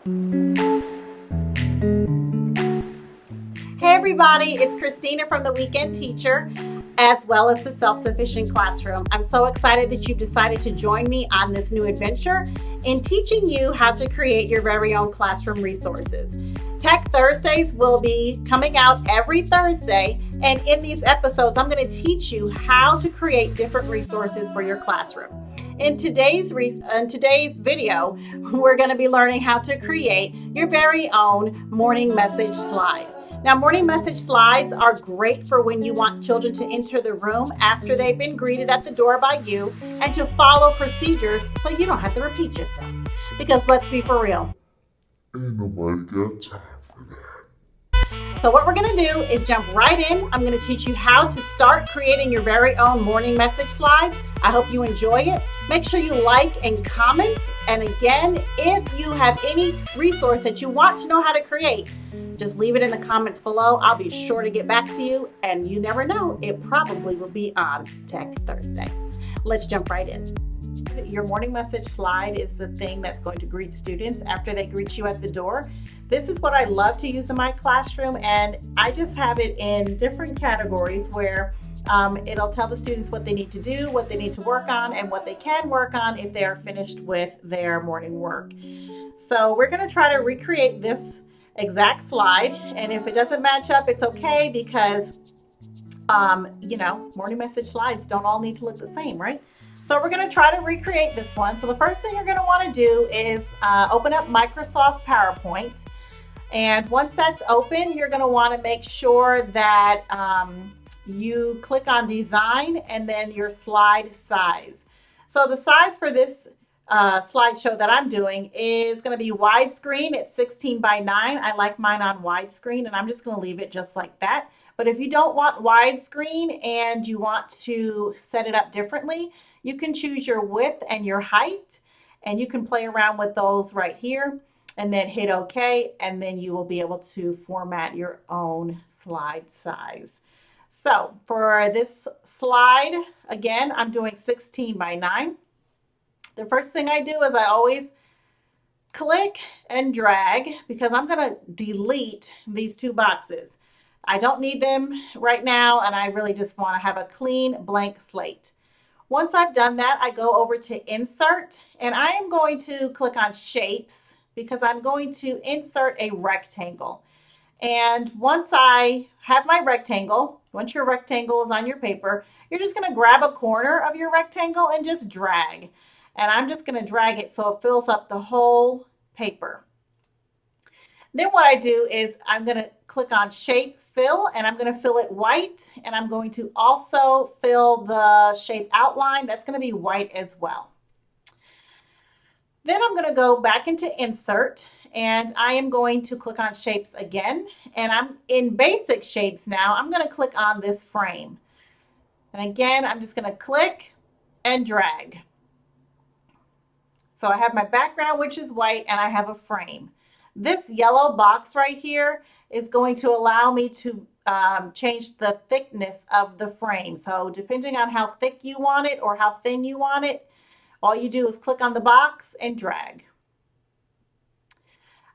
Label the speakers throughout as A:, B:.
A: Hey everybody, it's Christina from The Weekend Teacher, as well as the Self-Sufficient Classroom. I'm so excited that you've decided to join me on this new adventure in teaching you how to create your very own classroom resources. Tech Thursdays will be coming out every Thursday, and in these episodes, I'm going to teach you how to create different resources for your classroom. In today's video, we're going to be learning how to create your very own morning message slide. Now, morning message slides are great for when you want children to enter the room after they've been greeted at the door by you and to follow procedures so you don't have to repeat yourself. Because let's be for real,
B: ain't nobody got time for that.
A: So what we're going to do is jump right in. I'm going to teach you how to start creating your very own morning message slides. I hope you enjoy it. Make sure you like and comment. And again, if you have any resource that you want to know how to create, just leave it in the comments below. I'll be sure to get back to you. And you never know, it probably will be on Tech Thursday. Let's jump right in. Your morning message slide is the thing that's going to greet students after they greet you at the door. This is what I love to use in my classroom, and I just have it in different categories where it'll tell the students what they need to do, what they need to work on, and what they can work on if they are finished with their morning work. So we're going to try to recreate this exact slide, and if it doesn't match up, it's okay because morning message slides don't all need to look the same, right? So we're going to try to recreate this one. So the first thing you're going to want to do is open up Microsoft PowerPoint. And once that's open, you're going to want to make sure that you click on Design and then your slide size. So the size for this slideshow that I'm doing is going to be widescreen at 16 by 9. I like mine on widescreen, and I'm just going to leave it just like that. But if you don't want widescreen and you want to set it up differently, you can choose your width and your height, and you can play around with those right here and then hit OK, and then you will be able to format your own slide size. So for this slide, again, I'm doing 16 by 9. The first thing I do is I always click and drag because I'm going to delete these two boxes. I don't need them right now, and I really just want to have a clean blank slate. Once I've done that, I go over to Insert, and I am going to click on Shapes because I'm going to insert a rectangle. And once I have my rectangle, once your rectangle is on your paper, you're just going to grab a corner of your rectangle and just drag. And I'm just going to drag it so it fills up the whole paper. Then what I do is I'm going to click on Shape Fill, and I'm going to fill it white, and I'm going to also fill the shape outline. That's going to be white as well. Then I'm going to go back into Insert, and I am going to click on Shapes again, and I'm in Basic Shapes now. I'm going to click on this frame. And again, I'm just going to click and drag. So I have my background, which is white, and I have a frame. This yellow box right here is going to allow me to change the thickness of the frame. So depending on how thick you want it or how thin you want it, all you do is click on the box and drag.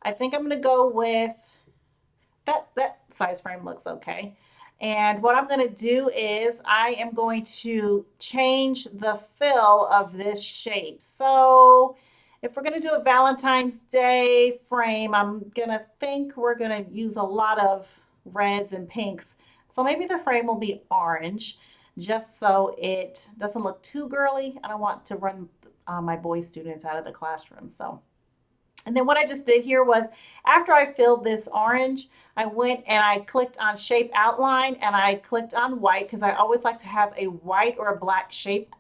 A: I think I'm going to go with that size frame looks okay. And what I'm going to do is I am going to change the fill of this shape. So if we're going to do a Valentine's Day frame, I'm going to think we're going to use a lot of reds and pinks. So maybe the frame will be orange, just so it doesn't look too girly. I don't want to run my boy students out of the classroom. And then what I just did here was after I filled this orange, I went and I clicked on Shape Outline, and I clicked on white because I always like to have a white or a black shape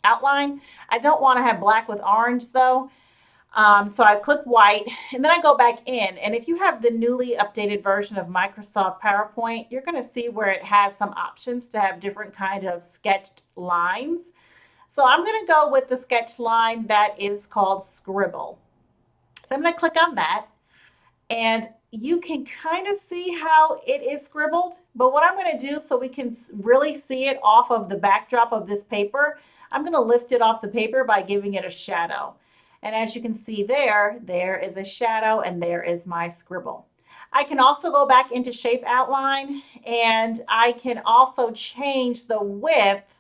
A: outline. I don't want to have black with orange though. So I click white, and then I go back in. And if you have the newly updated version of Microsoft PowerPoint, you're going to see where it has some options to have different kind of sketched lines. So I'm going to go with the sketch line that is called Scribble. So I'm going to click on that, and you can kind of see how it is scribbled. But what I'm going to do so we can really see it off of the backdrop of this paper, I'm going to lift it off the paper by giving it a shadow. And as you can see there, there is a shadow and there is my scribble. I can also go back into shape outline and I can also change the width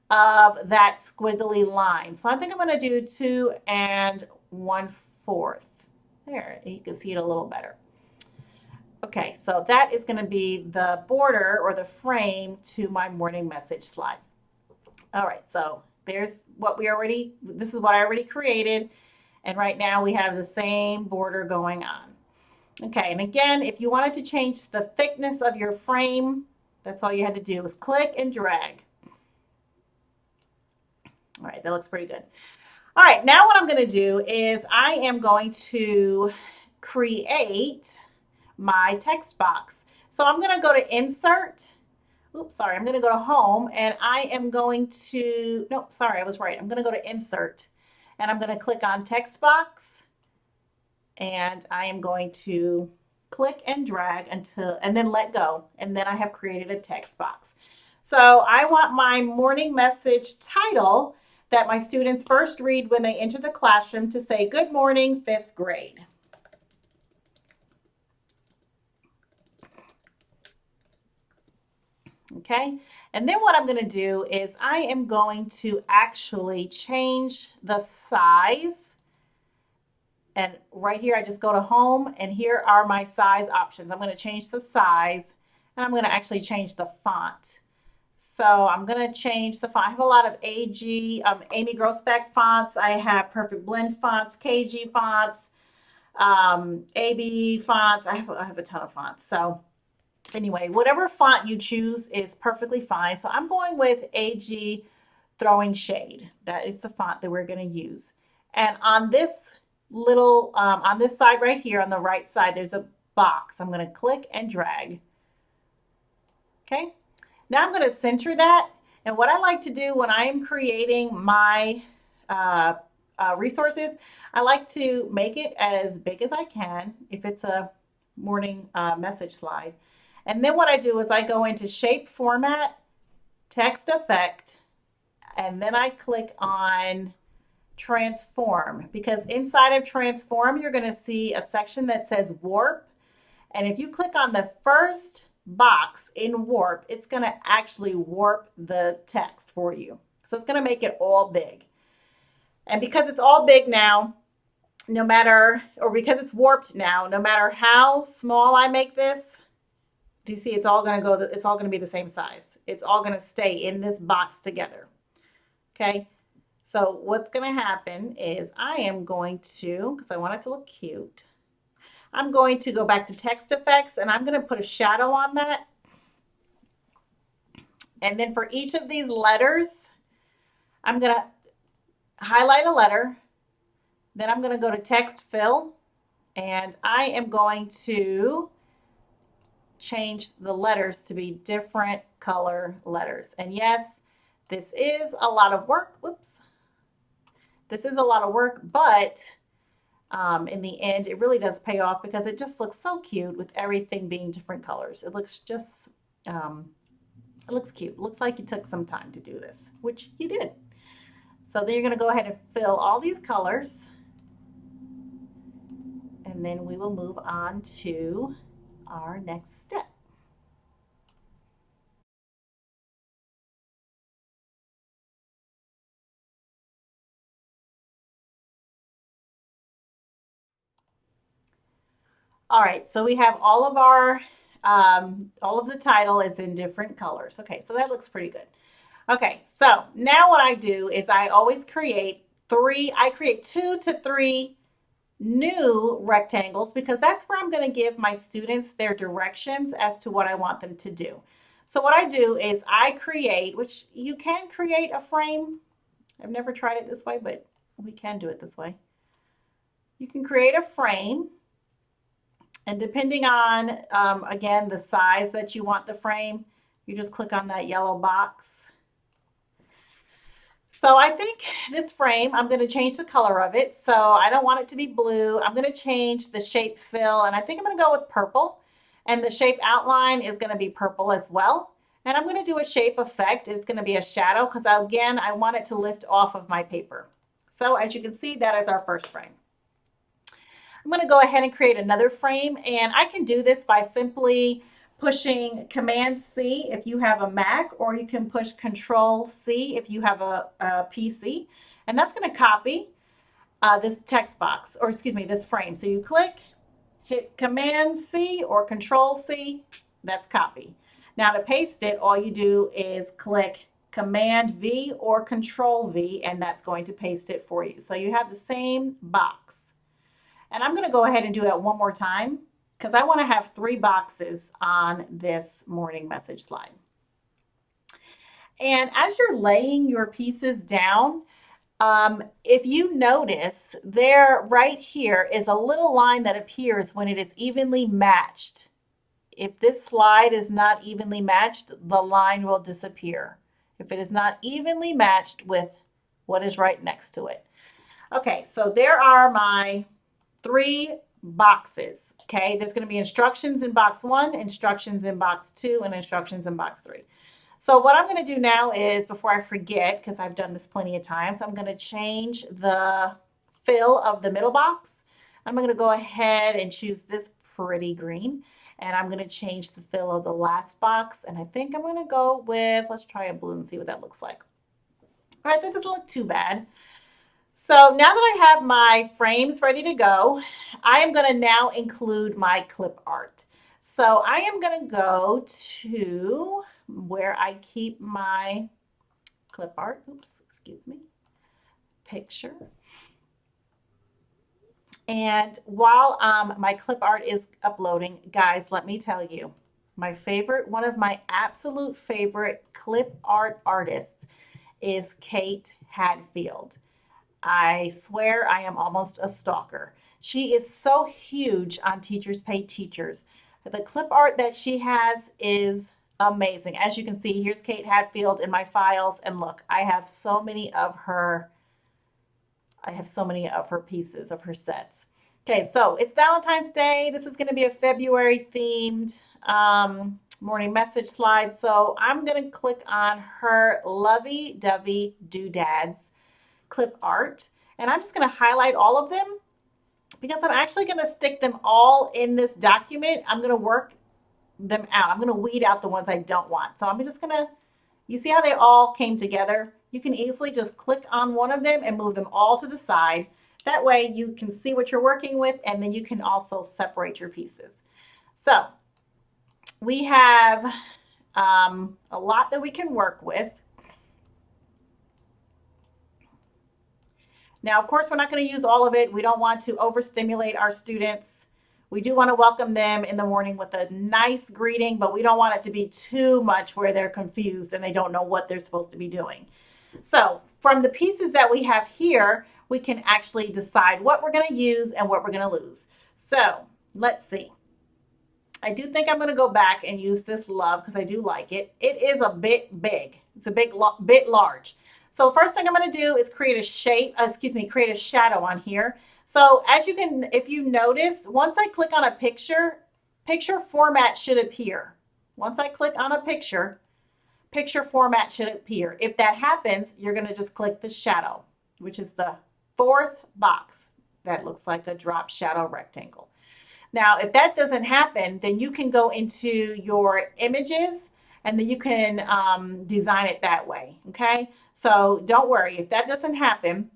A: of that squiggly line. So I think I'm going to do 2 1/4. There, you can see it a little better. Okay, so that is going to be the border or the frame to my morning message slide. All right, so there's what this is what I already created. And right now we have the same border going on. Okay, and again, if you wanted to change the thickness of your frame, that's all you had to do was click and drag. All right, that looks pretty good. All right, now what I'm going to do is I am going to create my text box. So I'm going to go to Insert. Oops, sorry, I'm going to go to Home, and I am going to, nope, sorry, I was right. I'm going to go to Insert, and I'm going to click on Text Box, and I am going to click and drag until, and then let go, and then I have created a text box. So I want my morning message title that my students first read when they enter the classroom to say, "Good morning, 5th grade." Okay, and then what I'm going to do is I am going to actually change the size. And right here, I just go to Home, and here are my size options. I'm going to change the size, and I'm going to actually change the font. So I'm going to change the font. I have a lot of Amy Grossbeck fonts. I have Perfect Blend fonts, KG fonts, AB fonts. I have a ton of fonts. So anyway, whatever font you choose is perfectly fine. So I'm going with AG Throwing Shade. That is the font that we're going to use. And on this on this side right here, on the right side, there's a box. I'm going to click and drag. Okay. Now I'm going to center that. And what I like to do when I am creating my resources, I like to make it as big as I can if it's a morning message slide. And then what I do is I go into Shape Format, Text Effect, and then I click on Transform, because inside of Transform, you're going to see a section that says Warp. And if you click on the first box in Warp, it's going to actually warp the text for you. So it's going to make it all big. And because it's all big now, because it's warped now, no matter how small I make this, do you see it's all going to be the same size. It's all going to stay in this box together. Okay. So what's going to happen is I am going to, because I want it to look cute, I'm going to go back to Text Effects, and I'm going to put a shadow on that. And then for each of these letters, I'm going to highlight a letter. Then I'm going to go to Text Fill, and I am going to change the letters to be different color letters. And yes, this is a lot of work. Whoops. This is a lot of work, but in the end, it really does pay off because it just looks so cute with everything being different colors. It looks just, it looks cute. It looks like you took some time to do this, which you did. So then you're going to go ahead and fill all these colors. And then we will move on to our next step. All right, so we have all of our, all of the title is in different colors. Okay, so that looks pretty good. Okay, so now what I do is I always create 2 to 3 new rectangles, because that's where I'm going to give my students their directions as to what I want them to do. So what I do is I create, which you can create a frame. I've never tried it this way, but we can do it this way. You can create a frame. And depending on, again, the size that you want the frame, you just click on that yellow box. So I think this frame, I'm going to change the color of it. So I don't want it to be blue. I'm going to change the shape fill, and I think I'm going to go with purple. And the shape outline is going to be purple as well. And I'm going to do a shape effect. It's going to be a shadow because, again, I want it to lift off of my paper. So as you can see, that is our first frame. I'm going to go ahead and create another frame, and I can do this by simply pushing Command C if you have a Mac, or you can push Control C if you have a PC, and that's going to copy this text box, or excuse me, this frame. So you click, hit Command C or Control C, that's copy. Now to paste it, all you do is click Command V or Control V, and that's going to paste it for you. So you have the same box. And I'm going to go ahead and do that one more time because I want to have 3 boxes on this morning message slide. And as you're laying your pieces down, if you notice, there right here is a little line that appears when it is evenly matched. If this slide is not evenly matched, the line will disappear. If it is not evenly matched with what is right next to it. Okay, so there are my 3 boxes. Okay, there's going to be instructions in box 1, instructions in box 2, and instructions in box 3. So what I'm going to do now is, before I forget, because I've done this plenty of times, I'm going to change the fill of the middle box. I'm going to go ahead and choose this pretty green, and I'm going to change the fill of the last box, and I think I'm going to go with, let's try a blue and see what that looks like. All right, that doesn't look too bad. So now that I have my frames ready to go, I am going to now include my clip art. So I am going to go to where I keep my clip art. Oops, excuse me. Picture. And while my clip art is uploading, guys, let me tell you, my favorite, one of my absolute favorite clip art artists is Kate Hadfield. I swear I am almost a stalker. She is so huge on Teachers Pay Teachers. The clip art that she has is amazing. As you can see, here's Kate Hadfield in my files, and look, I have so many of her pieces, of her sets. Okay, so it's Valentine's Day. This is going to be a February themed morning message slide. So I'm going to click on her Lovey Dovey Doodads clip art, and I'm just going to highlight all of them because I'm actually going to stick them all in this document. I'm going to work them out. I'm going to weed out the ones I don't want. So I'm just going to, you see how they all came together? You can easily just click on one of them and move them all to the side. That way you can see what you're working with, and then you can also separate your pieces. So we have a lot that we can work with. Now, of course, we're not going to use all of it. We don't want to overstimulate our students. We do want to welcome them in the morning with a nice greeting, but we don't want it to be too much where they're confused and they don't know what they're supposed to be doing. So from the pieces that we have here, we can actually decide what we're going to use and what we're going to lose. So let's see. I do think I'm going to go back and use this love because I do like it. It is a bit big. It's a bit large. So first thing I'm going to do is create a shadow on here. So as you can, if you notice, once I click on a picture format should appear. Once I click on a picture format should appear. If that happens, you're going to just click the shadow, which is the 4th box that looks like a drop shadow rectangle. Now, if that doesn't happen, then you can go into your images and then you can design it that way, okay? So don't worry, if that doesn't happen,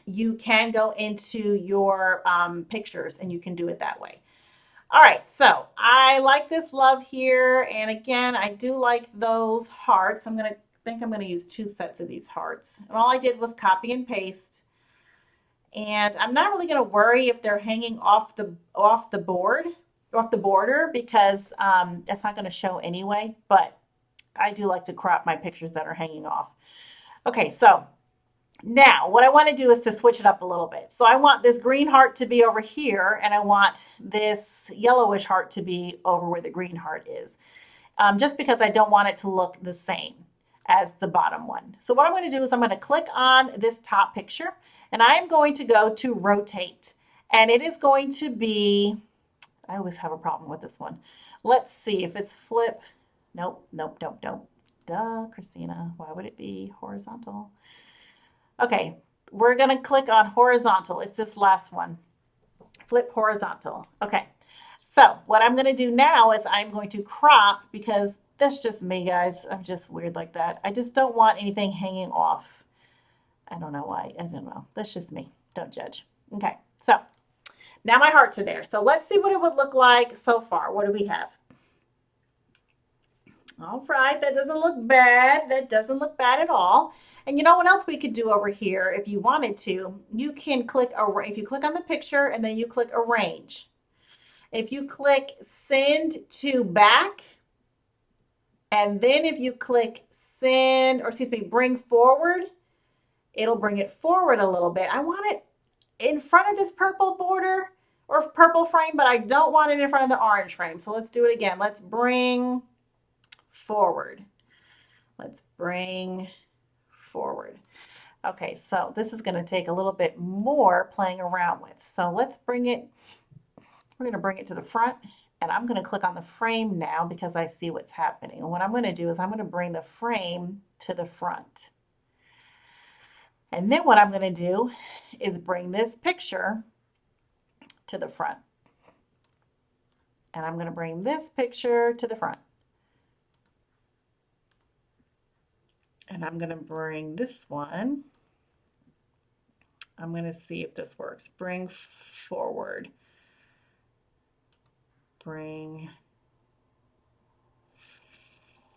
A: you can go into your pictures and you can do it that way. All right, so I like this love here, and again, I do like those hearts. I'm gonna use 2 sets of these hearts. And all I did was copy and paste. And I'm not really gonna worry if they're hanging off the border because that's not gonna show anyway, but I do like to crop my pictures that are hanging off. Okay, so now what I want to do is to switch it up a little bit. So I want this green heart to be over here, and I want this yellowish heart to be over where the green heart is, just because I don't want it to look the same as the bottom one. So what I'm going to do is I'm going to click on this top picture, and I am going to go to rotate, and it is going to be, I always have a problem with this one. Let's see if it's flip. Nope. Duh, Christina, why would it be horizontal? Okay, we're going to click on horizontal. It's this last one. Flip horizontal. Okay. So what I'm going to do now is I'm going to crop, because that's just me, guys. I'm just weird like that. I just don't want anything hanging off. I don't know why. I don't know. That's just me. Don't judge. Okay. So now my hearts are there. So let's see what it would look like so far. What do we have? All right. That doesn't look bad. That doesn't look bad at all. And you know what else we could do over here if you wanted to? You can click, if you click on the picture and then you click arrange. If you click send to back, and then if you click send, or excuse me, bring forward, it'll bring it forward a little bit. I want it in front of this purple border or purple frame, but I don't want it in front of the orange frame. So let's do it again. Let's bring forward. Let's bring forward. Okay, so this is going to take a little bit more playing around with. So let's bring it, we're going to bring it to the front, and I'm going to click on the frame now because I see what's happening. And what I'm going to do is I'm going to bring the frame to the front. And then what I'm going to do is bring this picture to the front. And I'm going to bring this picture to the front. And I'm going to bring this one. I'm going to see if this works. Bring forward. Bring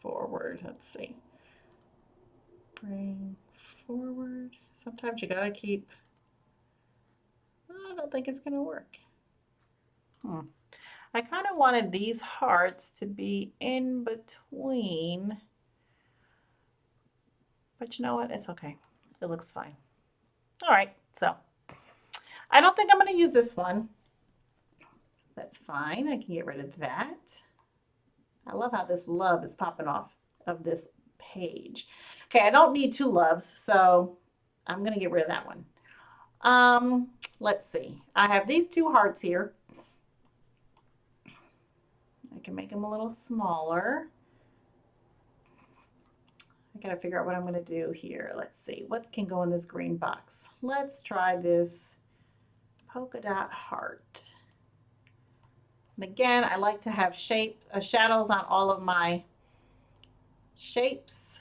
A: forward. Let's see. Bring forward. Sometimes you gotta keep. I don't think it's gonna work. I kind of wanted these hearts to be in between, but you know what? It's okay. It looks fine. All right, so I don't think I'm gonna use this one. That's fine. I can get rid of that. I love how this love is popping off of this page. Okay, I don't need two loves, so I'm gonna get rid of that one. Let's see. I have these two hearts here. I can make them a little smaller. I gotta figure out what I'm gonna do here. Let's see, what can go in this green box? Let's try this polka dot heart. And again, I like to have shadows on all of my shapes.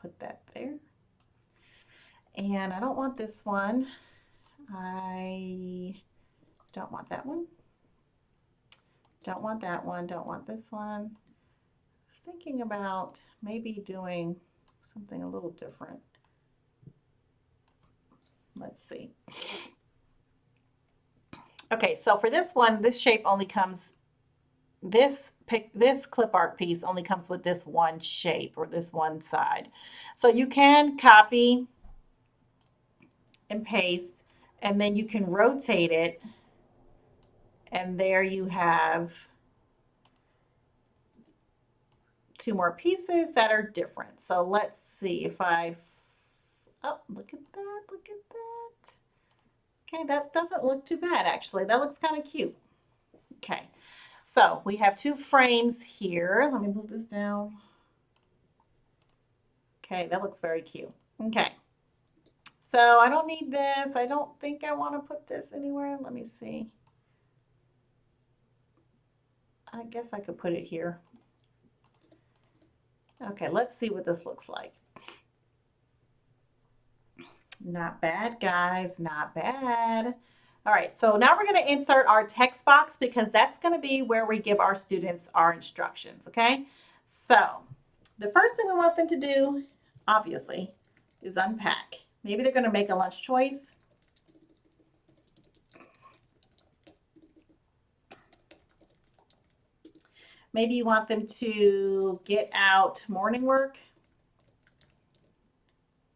A: Put that there. And I don't want this one. I don't want that one. Don't want that one. Don't want this one. I was thinking about maybe doing something a little different. Let's see. Okay, so for this one, this shape only comes, this clip art piece only comes with this one shape or this one side. So you can copy and paste, and then you can rotate it, and there you have two more pieces that are different. So let's see if I, oh, look at that, look at that. Okay, that doesn't look too bad actually. That looks kind of cute. Okay, so we have two frames here. Let me move this down. Okay, that looks very cute. Okay, so I don't need this. I don't think I want to put this anywhere. Let me see. I guess I could put it here. Okay, let's see what this looks like. Not bad, guys, not bad. All right, so now we're going to insert our text box because that's going to be where we give our students our instructions, okay? So the first thing we want them to do, obviously, is unpack. Maybe they're going to make a lunch choice. Maybe you want them to get out morning work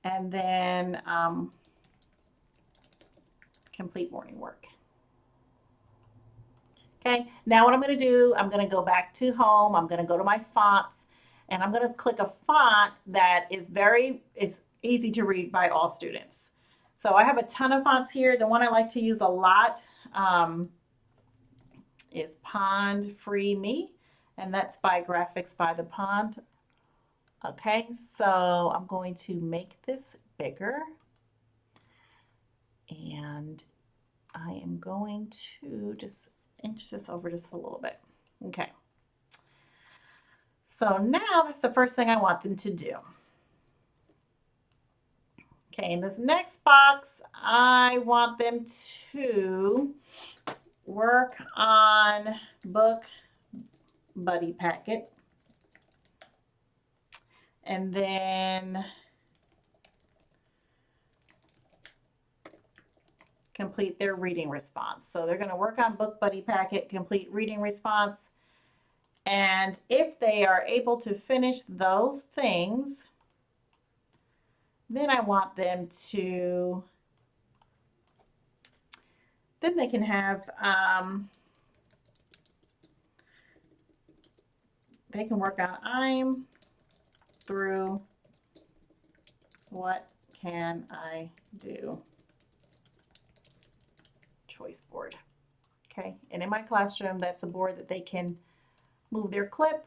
A: and then complete morning work. Okay, now what I'm going to do, I'm going to go back to home. I'm going to go to my fonts, and I'm going to click a font that is it's easy to read by all students. So I have a ton of fonts here. The one I like to use a lot is Pond Free Me. and that's by Graphics by the Pond. Okay, so I'm going to make this bigger, and I am going to just inch this over just a little bit. Okay. So now that's the first thing I want them to do. Okay, in this next box, I want them to work on Book Buddy Packet. And then complete their reading response. So they're going to work on Book Buddy Packet, complete reading response. And if they are able to finish those things, then I want them to, then they can have, they can work on I'm through, what can I do? Choice board. Okay, and in my classroom, that's a board that they can move their clip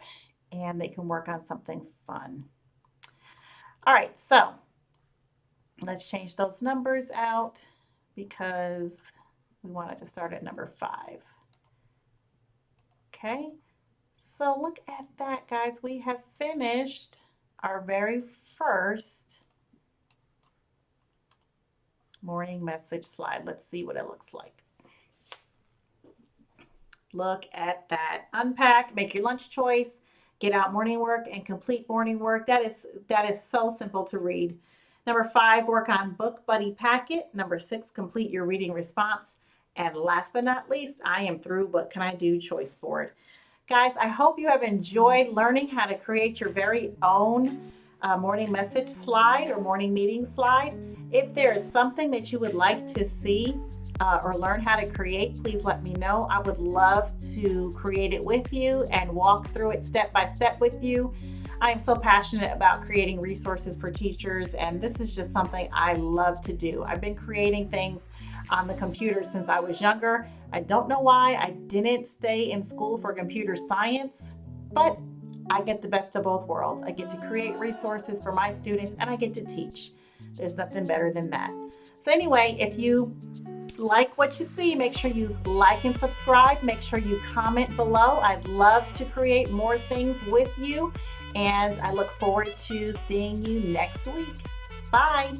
A: and they can work on something fun. All right, so let's change those numbers out because we wanted to start at number 5. Okay, so look at that, guys. We have finished our very first morning message slide. Let's see what it looks like. Look at that. Unpack, make your lunch choice, get out morning work, and complete morning work. That is so simple to read. Number 5, work on Book Buddy Packet. Number 6, complete your reading response. And last but not least, I am through What Can I Do choice board. Guys, I hope you have enjoyed learning how to create your very own morning message slide or morning meeting slide. If there is something that you would like to see or learn how to create, please let me know. I would love to create it with you and walk through it step by step with you. I am so passionate about creating resources for teachers, and this is just something I love to do. I've been creating things on the computer since I was younger. I don't know why I didn't stay in school for computer science, but I get the best of both worlds. I get to create resources for my students and I get to teach. There's nothing better than that. So anyway, if you like what you see, make sure you like and subscribe. Make sure you comment below. I'd love to create more things with you, and I look forward to seeing you next week. Bye.